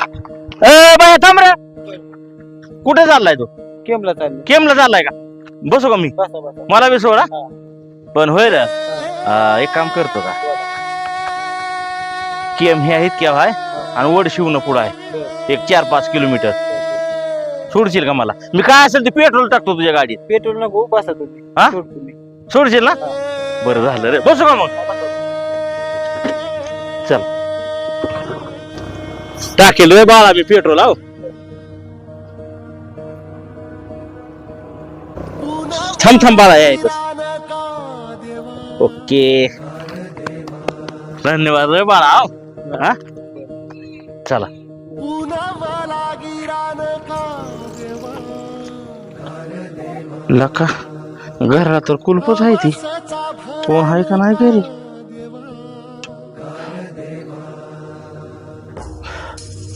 बाया थांब रे. कुठे चाललाय तू? केमला चालले. केमला चाललाय का? बसू का मी? बसा बसा. मला बी सोडा. पण होय रे, एक काम करतो का? केम हे आहेत क्या भाय आणि वड शिवणं पुढं आहे एक 4-5 किलोमीटर. सोडशील का मला? मी काय असेल ते पेट्रोल टाकतो तुझ्या गाडीत. पेट्रोल नको बसा तुम्ही. हा? सोडतो मी. सोडशील ना? बरं झालं रे. बसू का मग? चल टाकेल रे बाळा मी पेट्रोल. आहो थांब थांब बाळा यायचं. ओके धन्यवाद रे बाळा. आहो हा चला. लका घराला तर कुलपच आहे ती. कोण आहे का नाही घरी?